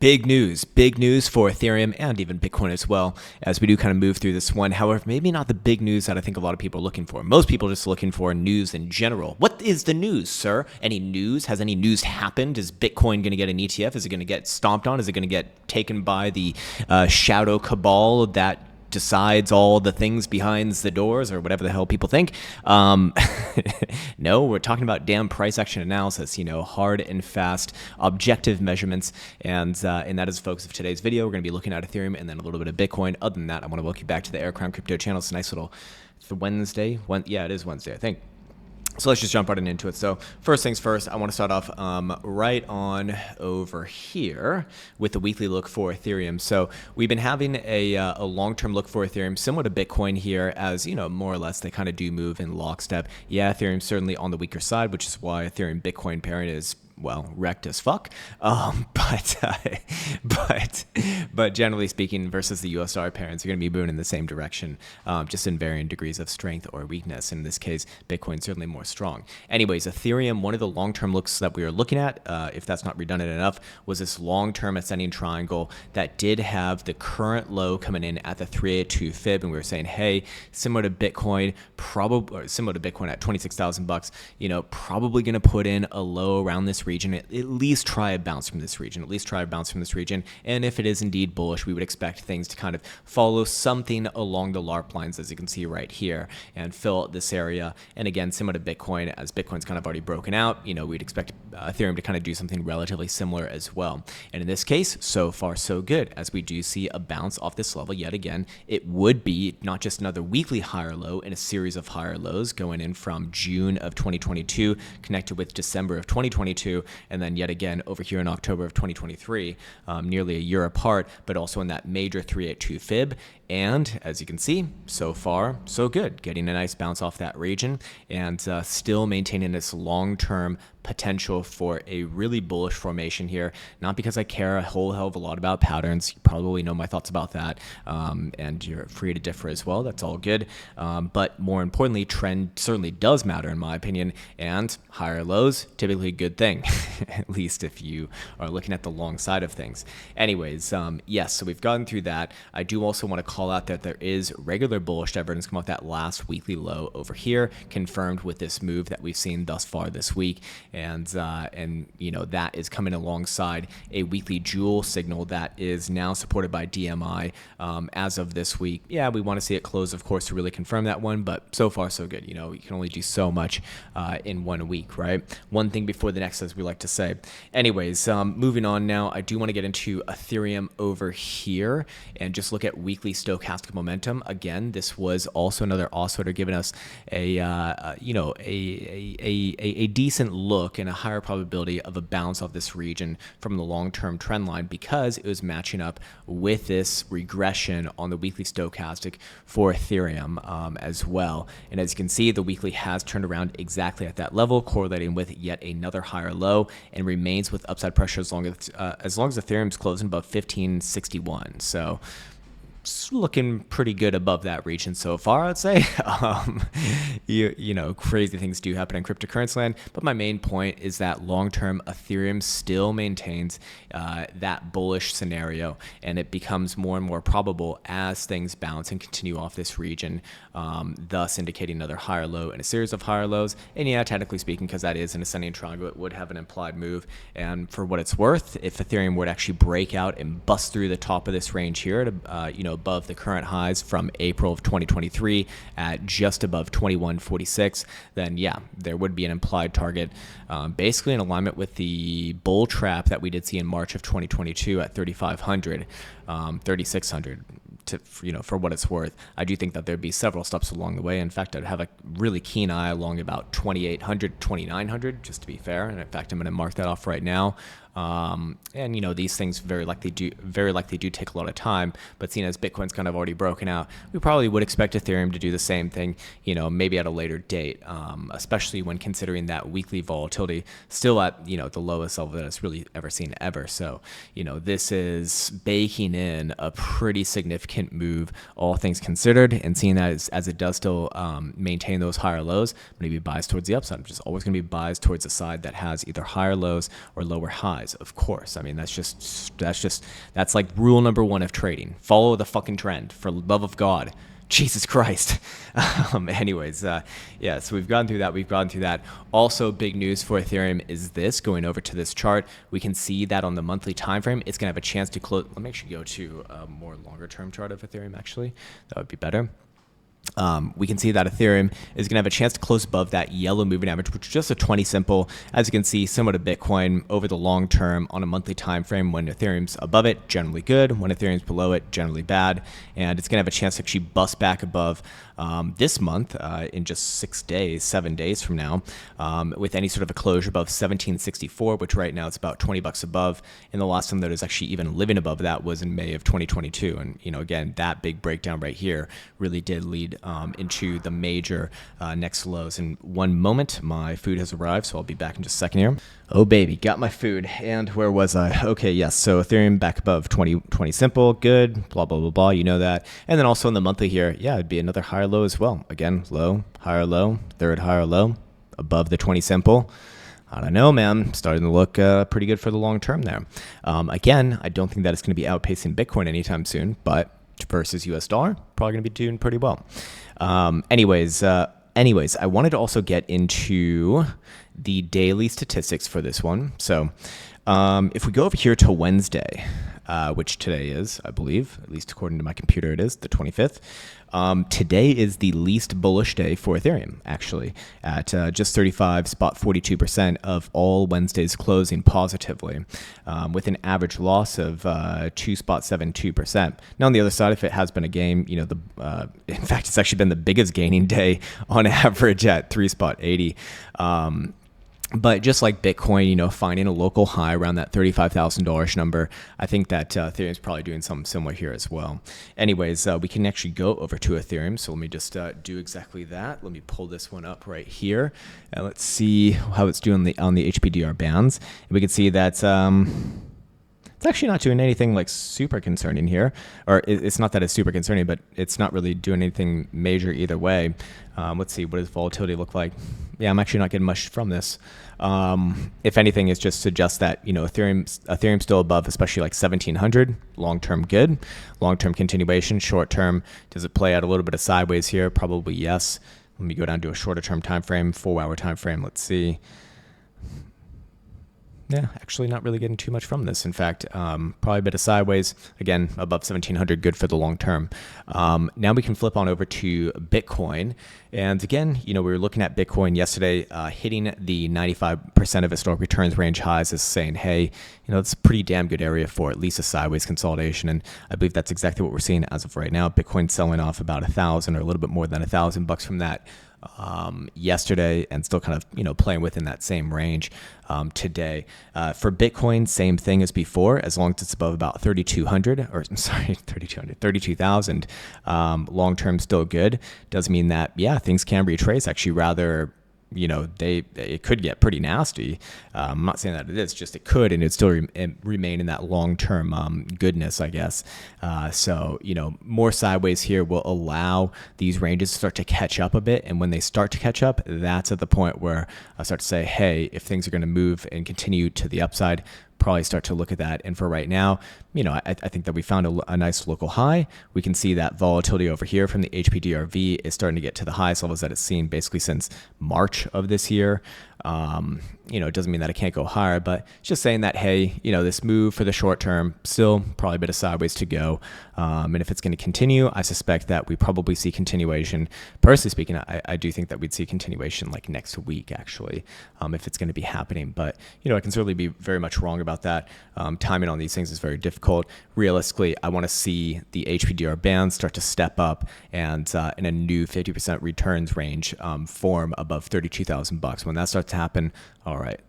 Big news for Ethereum and even Bitcoin as well, as we do kind of move through this one. However, maybe not the big news that I think a lot of people are looking for. Most people are just looking for news in general. What is the news, sir? Any news? Has any news happened? Is Bitcoin going to get an ETF? Is it going to get stomped on? Is it going to get taken by the shadow cabal that decides all the things behind the doors, or whatever the hell people think? No, we're talking about damn price action analysis, hard and fast objective measurements. And that is the focus of today's video. We're going to be looking at Ethereum and then a little bit of Bitcoin. Other than that, I want to welcome you back to the Krown Crypto channel. It's a nice little, it's Wednesday. Yeah, it is Wednesday, I think. So let's just jump right into it. So first things first, I want to start off right on over here with the weekly look for Ethereum. So we've been having a long-term look for Ethereum, similar to Bitcoin here, as more or less they kind of do move in lockstep. Yeah, Ethereum's certainly on the weaker side, which is why Ethereum Bitcoin pairing is, well, wrecked as fuck. But generally speaking, versus the US dollar pairings, you're going to be moving in the same direction, just in varying degrees of strength or weakness. In this case, Bitcoin certainly more strong. Anyways, Ethereum, one of the long-term looks that we were looking at, if that's not redundant enough, was this long-term ascending triangle that did have the current low coming in at the 382 fib, and we were saying, hey, similar to Bitcoin, similar to Bitcoin at 26,000 bucks, probably going to put in a low around this region, at least try a bounce from this region, and if it is indeed bullish, we would expect things to kind of follow something along the LARP lines, as you can see right here, and fill out this area. And again, similar to Bitcoin, as Bitcoin's kind of already broken out, we'd expect Ethereum to kind of do something relatively similar as well. And in this case, so far so good, as we do see a bounce off this level yet again. It would be not just another weekly higher low in a series of higher lows going in from June of 2022 connected with December of 2022, and then yet again over here in October of 2023, nearly a year apart, but also in that major 382 fib. And as you can see, so far, so good, getting a nice bounce off that region and still maintaining this long-term potential for a really bullish formation here. Not because I care a whole hell of a lot about patterns. You probably know my thoughts about that, and you're free to differ as well. That's all good. But more importantly, trend certainly does matter in my opinion, and higher lows, typically a good thing, at least if you are looking at the long side of things. Anyways, yes, so we've gotten through that. I do also want to call out that there is regular bullish divergence come off that last weekly low over here, confirmed with this move that we've seen thus far this week. And that is coming alongside a weekly jewel signal that is now supported by DMI as of this week. Yeah, we want to see it close, of course, to really confirm that one, but so far so good. You can only do so much in 1 week, right? One thing before the next, as we like to say. Anyways, moving on now, I do want to get into Ethereum over here and just look at weekly stochastic momentum. Again, this was also another oscillator giving us a decent look and a higher probability of a bounce off this region from the long-term trend line, because it was matching up with this regression on the weekly stochastic for Ethereum as well. And as you can see, the weekly has turned around exactly at that level, correlating with yet another higher low, and remains with upside pressure as long as Ethereum's closing above 1561. So it's looking pretty good above that region so far, I'd say. Crazy things do happen in cryptocurrency land, but my main point is that long-term Ethereum still maintains that bullish scenario, and it becomes more and more probable as things bounce and continue off this region, thus indicating another higher low and a series of higher lows. And yeah, technically speaking, because that is an ascending triangle, it would have an implied move. And for what it's worth, if Ethereum were to actually break out and bust through the top of this range here to, above the current highs from April of 2023 at just above 2146, then yeah, there would be an implied target, basically in alignment with the bull trap that we did see in March of 2022 at 3,500, 3,600. For what it's worth, I do think that there'd be several steps along the way. In fact, I'd have a really keen eye along about 2,800, 2,900, just to be fair. And in fact, I'm going to mark that off right now. These things very likely do take a lot of time, but seeing as Bitcoin's kind of already broken out, we probably would expect Ethereum to do the same thing, maybe at a later date, especially when considering that weekly volatility still at, the lowest level that it's really ever seen ever. So, this is baking in a pretty significant move, all things considered, and seeing that as it does still maintain those higher lows, maybe biased towards the upside, which is always going to be biased towards the side that has either higher lows or lower highs. highs, of course. I mean, that's like rule number one of trading. Follow the fucking trend, for the love of God. Jesus Christ. Anyways, yeah, so we've gone through that. Also, big news for Ethereum is this. Going over to this chart, we can see that on the monthly time frame, it's going to have a chance to close. Let me actually go to a more longer term chart of Ethereum, actually. That would be better. We can see that Ethereum is going to have a chance to close above that yellow moving average, which is just a 20 simple. As you can see, similar to Bitcoin over the long term on a monthly time frame. When Ethereum's above it, generally good. When Ethereum's below it, generally bad. And it's going to have a chance to actually bust back above this month in just 7 days from now, with any sort of a closure above 1764, which right now it's about 20 bucks above. And the last time that it was actually even living above that was in May of 2022. And, again, that big breakdown right here really did lead into the major next lows. In one moment, my food has arrived, so I'll be back in just a second here. Oh baby, got my food. And where was I? Okay, yes, so Ethereum back above 20 simple, good, blah, blah, blah, blah, you know that. And then also in the monthly here, yeah, it'd be another higher low as well. Again, low, higher low, third higher low, above the 20 simple. I don't know, man. Starting to look pretty good for the long term there. Again, I don't think that it's going to be outpacing Bitcoin anytime soon, but versus US dollar, probably going to be doing pretty well. Anyways, I wanted to also get into the daily statistics for this one. So if we go over here to Wednesday, which today is, I believe, at least according to my computer, it is the 25th. Today is the least bullish day for Ethereum, actually, at just 35.42% of all Wednesdays closing positively, with an average loss of 2.72%. Now, on the other side, if it has been a game, in fact, it's actually been the biggest gaining day on average at 3.80. But just like Bitcoin, finding a local high around that $35,000 number, I think that Ethereum is probably doing something similar here as well. Anyways, we can actually go over to Ethereum. So let me just do exactly that. Let me pull this one up right here. And let's see how it's doing on the HPDR bands. And we can see that it's actually not doing anything like super concerning here. Or it's not that it's super concerning, but it's not really doing anything major either way. Let's see, what does volatility look like? Yeah, I'm actually not getting much from this. If anything, it just suggests that, Ethereum's still above, especially like 1700, long-term good, long-term continuation, short-term. Does it play out a little bit of sideways here? Probably yes. Let me go down to a shorter-term time frame, 4-hour time frame. Let's see. Yeah, actually not really getting too much from this. In fact, probably a bit of sideways. Again, above 1700, good for the long term. Now we can flip on over to Bitcoin. And again, we were looking at Bitcoin yesterday, hitting the 95% of historic returns range highs, is saying, hey, it's a pretty damn good area for at least a sideways consolidation. And I believe that's exactly what we're seeing as of right now. Bitcoin selling off about 1,000 or a little bit more than $1,000 from that yesterday, and still kind of playing within that same range today. For Bitcoin, same thing as before, as long as it's above about 32,000. Long term still good. Does mean that things can retrace actually rather. It could get pretty nasty. I'm not saying that it is, just it could, and it'd still remain in that long-term goodness, I guess. So, more sideways here will allow these ranges to start to catch up a bit. And when they start to catch up, that's at the point where I start to say, hey, if things are going to move and continue to the upside, probably start to look at that. And for right now, I think that we found a nice local high. We can see that volatility over here from the HPDRV is starting to get to the highest levels that it's seen basically since March of this year. It doesn't mean that it can't go higher, but it's just saying that, hey, this move for the short term, still probably a bit of sideways to go. And if it's going to continue, I suspect that we probably see continuation. Personally speaking, I do think that we'd see continuation like next week, actually, if it's going to be happening. But, I can certainly be very much wrong about that. Timing on these things is very difficult. Realistically, I want to see the HPDR band start to step up and in a new 50% returns range form above $32,000. When that starts to happen, all right,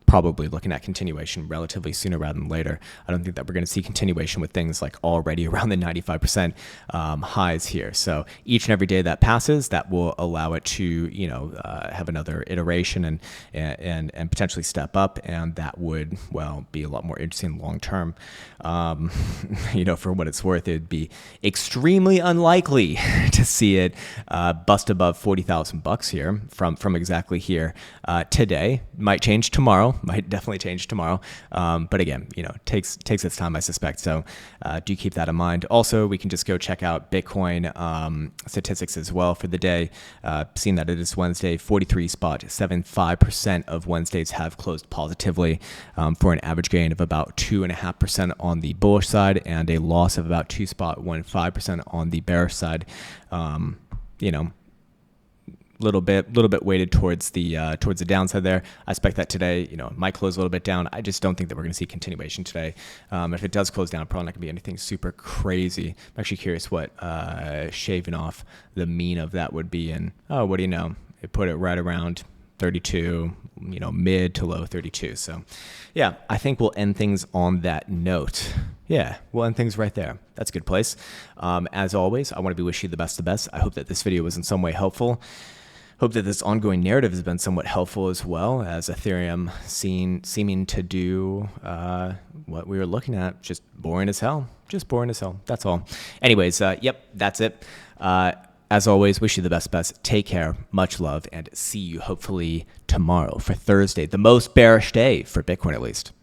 probably looking at continuation relatively sooner rather than later. I don't think that we're going to see continuation with things like already around the 95% highs here. So each and every day that passes, that will allow it to, have another iteration and potentially step up. And that would, be a lot more interesting long term. For what it's worth, it'd be extremely unlikely to see it bust above $40,000 here from exactly here today. Might change tomorrow. might definitely change tomorrow. But again, takes its time, I suspect. So do keep that in mind. Also, we can just go check out Bitcoin statistics as well for the day. Seeing that it is Wednesday, 43.75% of Wednesdays have closed positively for an average gain of about 2.5% on the bullish side and a loss of about 2.15% on the bearish side. Little bit weighted towards the downside there. I expect that today, might close a little bit down. I just don't think that we're going to see continuation today. If it does close down, probably not going to be anything super crazy. I'm actually curious what shaving off the mean of that would be. And what do you know? It put it right around 32, mid to low 32. So yeah, I think we'll end things on that note. Yeah, we'll end things right there. That's a good place. As always, I want to wish you the best. I hope that this video was in some way helpful. Hope that this ongoing narrative has been somewhat helpful as well, as Ethereum seeming to do what we were looking at, just boring as hell. That's all. Anyways, yep, that's it. As always, wish you the best. Take care, much love, and see you hopefully tomorrow for Thursday, the most bearish day for Bitcoin at least.